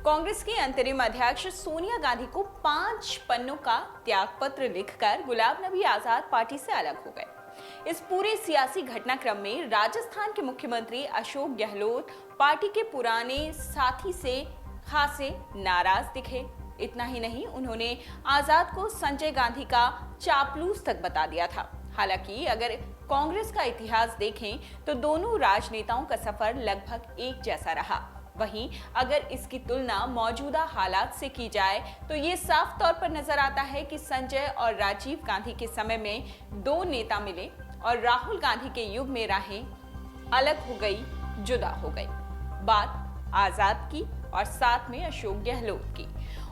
कांग्रेस की अंतरिम अध्यक्ष सोनिया गांधी को 5 पन्नों का त्यागपत्र लिखकर गुलाम नबी आजाद पार्टी से अलग हो गए। इस पूरे सियासी घटनाक्रम में राजस्थान के मुख्यमंत्री अशोक गहलोत पार्टी के पुराने साथी से खासे नाराज दिखे। इतना ही नहीं, उन्होंने आजाद को संजय गांधी का चापलूस तक बता दिया था। हालांकि अगर कांग्रेस का इतिहास देखें तो दोनों राजनेताओं का सफर लगभग एक जैसा रहा। वहीं अगर इसकी तुलना मौजूदा हालात से की जाए तो ये साफ तौर पर नजर आता है कि संजय और राजीव गांधी के समय में दो नेता मिले और राहुल गांधी के युग में राहें अलग हो गई, जुदा हो गई। बात आजाद की और साथ में अशोक गहलोत की।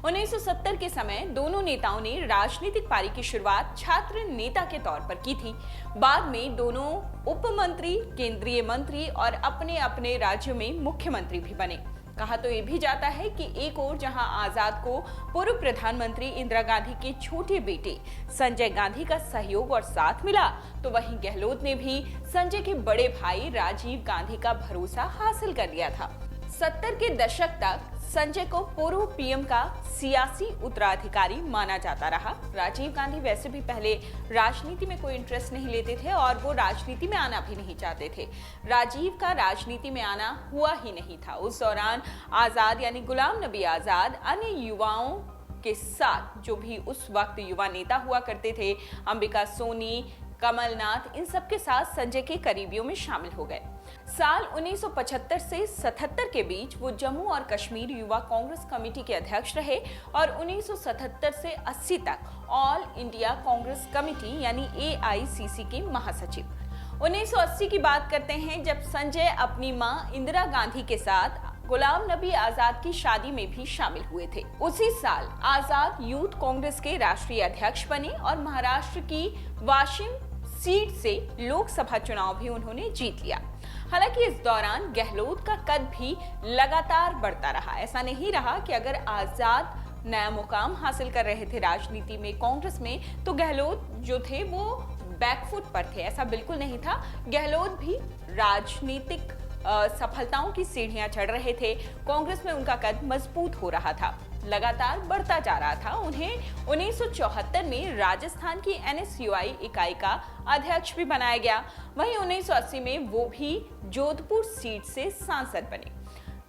1970 के समय दोनों नेताओं ने राजनीतिक पारी की शुरुआत छात्र नेता के तौर पर की थी। बाद में दोनों उप मंत्री, केंद्रीय मंत्री और अपने अपने राज्यों में मुख्यमंत्री भी बने। कहा तो ये भी जाता है कि एक ओर जहां आजाद को पूर्व प्रधानमंत्री इंदिरा गांधी के छोटे बेटे संजय गांधी का सहयोग और साथ मिला, तो वहीं गहलोत ने भी संजय के बड़े भाई राजीव गांधी का भरोसा हासिल कर लिया था। 70 के दशक तक संजय को पूर्व पीएम का सियासी उत्तराधिकारी माना जाता रहा। राजीव गांधी वैसे भी पहले राजनीति में कोई इंटरेस्ट नहीं लेते थे और वो राजनीति में आना भी नहीं चाहते थे। राजीव का राजनीति में आना हुआ ही नहीं था। उस दौरान आजाद यानी गुलाम नबी आजाद अन्य युवाओं के साथ, जो भी उस वक्त युवा नेता हुआ करते थे, अंबिका सोनी, कमलनाथ, इन सब के साथ संजय के करीबियों में शामिल हो गए। साल 1975 से 77 के बीच वो जम्मू और कश्मीर युवा कांग्रेस कमेटी के अध्यक्ष रहे और 1977 से 80 तक ऑल इंडिया कांग्रेस कमेटी यानी AICC के महासचिव। 1980 की बात करते हैं जब संजय अपनी मां इंदिरा गांधी के साथ गुलाम नबी आजाद की शादी में भी शामिल हुए थे। उसी साल आजाद यूथ कांग्रेस के राष्ट्रीय अध्यक्ष बने और महाराष्ट्र की वाशिम सीट से लोकसभा चुनाव भी उन्होंने जीत लिया। हालांकि इस दौरान गहलोत का कद भी लगातार बढ़ता रहा। ऐसा नहीं रहा कि अगर आजाद नया मुकाम हासिल कर रहे थे राजनीति में, कांग्रेस में, तो गहलोत जो थे वो बैकफुट पर थे। ऐसा बिल्कुल नहीं था। गहलोत भी राजनीतिक सफलताओं की सीढ़ियां चढ़ रहे थे। कांग्रेस में उनका कद मजबूत हो रहा था, लगातार बढ़ता जा रहा था। उन्हें 1974 में राजस्थान की NSUI इकाई का अध्यक्ष भी बनाया गया। वहीं 1980 में वो भी जोधपुर सीट से सांसद बने।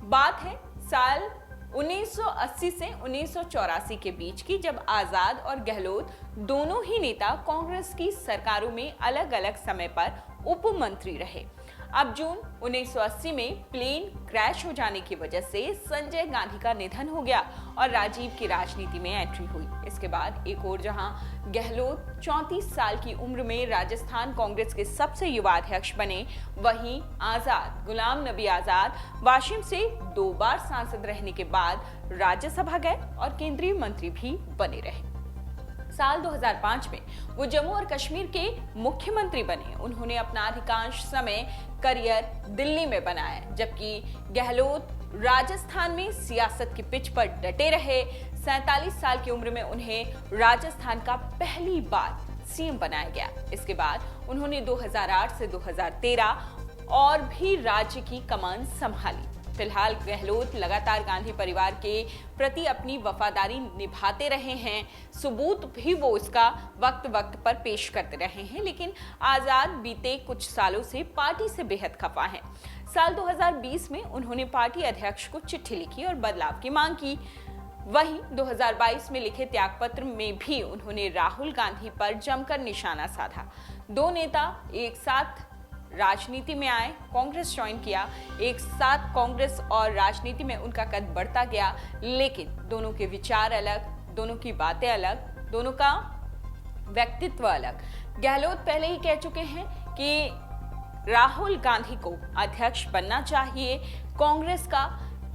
बात है साल 1980 से 1984 के बीच की, जब आजाद और गहलोत दोनों ही नेता कांग्रेस की सरकारों में अलग अलग समय पर उप मंत्री रहे। अब जून 1980 में प्लेन क्रैश हो जाने की वजह से संजय गांधी का निधन हो गया और राजीव की राजनीति में एंट्री हुई। इसके बाद एक और जहां गहलोत 34 साल की उम्र में राजस्थान कांग्रेस के सबसे युवा अध्यक्ष बने, वहीं आजाद, गुलाम नबी आजाद वाशिम से 2 बार सांसद रहने के बाद राज्यसभा गए और केंद्रीय मंत्री भी बने रहे। साल 2005 में वो जम्मू और कश्मीर के मुख्यमंत्री बने। उन्होंने अपना अधिकांश समय करियर दिल्ली में बनाया, जबकि गहलोत राजस्थान में सियासत की पिच पर डटे रहे। 47 साल की उम्र में उन्हें राजस्थान का पहली बार सीएम बनाया गया। इसके बाद उन्होंने 2008 से 2013 और भी राज्य की कमान संभाली। फिलहाल गहलोत लगातार गांधी परिवार के प्रति अपनी वफादारी निभाते रहे हैं। सबूत भी वो इसका वक्त वक्त पर पेश करते रहे हैं। लेकिन आजाद बीते कुछ सालों से पार्टी से बेहद खफा हैं। साल 2020 में उन्होंने पार्टी अध्यक्ष को चिट्ठी लिखी और बदलाव की मांग की। वहीं 2022 में लिखे त्यागपत्र में भी उन्होंने राहुल गांधी पर जमकर निशाना साधा। दो नेता एक साथ राजनीति में आए, कांग्रेस ज्वाइन किया, एक साथ कांग्रेस और राजनीति में उनका कद बढ़ता गया। लेकिन दोनों के विचार अलग, दोनों की बातें अलग, दोनों का व्यक्तित्व अलग। गहलोत पहले ही कह चुके हैं कि राहुल गांधी को अध्यक्ष बनना चाहिए कांग्रेस का,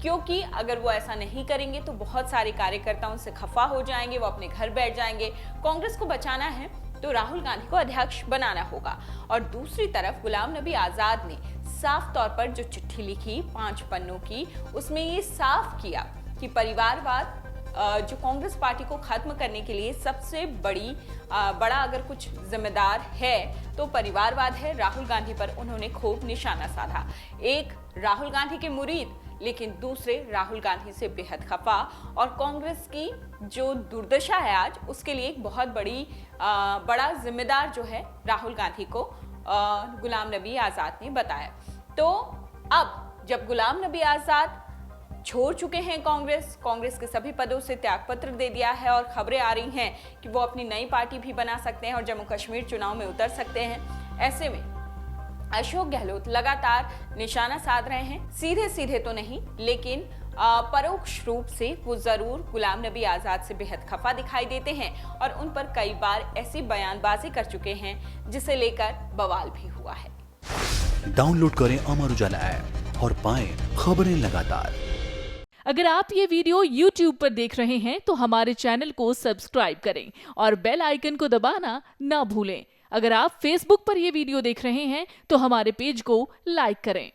क्योंकि अगर वो ऐसा नहीं करेंगे तो बहुत सारे कार्यकर्ता उनसे खफा हो जाएंगे, वो अपने घर बैठ जाएंगे। कांग्रेस को बचाना है तो राहुल गांधी को अध्यक्ष बनाना होगा। और दूसरी तरफ गुलाम नबी आजाद ने साफ तौर पर जो चिट्ठी लिखी 5 पन्नों की, उसमें ये साफ किया कि परिवारवाद जो कांग्रेस पार्टी को खत्म करने के लिए सबसे बड़ा अगर कुछ जिम्मेदार है तो परिवारवाद है। राहुल गांधी पर उन्होंने खूब निशाना साधा। एक राहुल गांधी के मुरीद लेकिन दूसरे राहुल गांधी से बेहद खफा और कांग्रेस की जो दुर्दशा है आज उसके लिए एक बहुत बड़ा जिम्मेदार जो है राहुल गांधी को गुलाम नबी आजाद ने बताया। तो अब जब गुलाम नबी आजाद छोड़ चुके हैं कांग्रेस के सभी पदों से त्यागपत्र दे दिया है और खबरें आ रही हैं कि वो अपनी नई पार्टी भी बना सकते हैं और जम्मू कश्मीर चुनाव में उतर सकते हैं, ऐसे में अशोक गहलोत लगातार निशाना साध रहे हैं। सीधे तो नहीं, लेकिन परोक्ष रूप से वो जरूर गुलाम नबी आजाद से बेहद खफा दिखाई देते हैं और उन पर कई बार ऐसी बयानबाजी कर चुके हैं जिसे लेकर बवाल भी हुआ है। डाउनलोड करें अमर उजाला ऐप और पाएं खबरें लगातार। अगर आप ये वीडियो YouTube पर देख रहे हैं तो हमारे चैनल को सब्सक्राइब करें और बेल आइकन को दबाना ना भूलें। अगर आप Facebook पर ये वीडियो देख रहे हैं तो हमारे पेज को लाइक करें।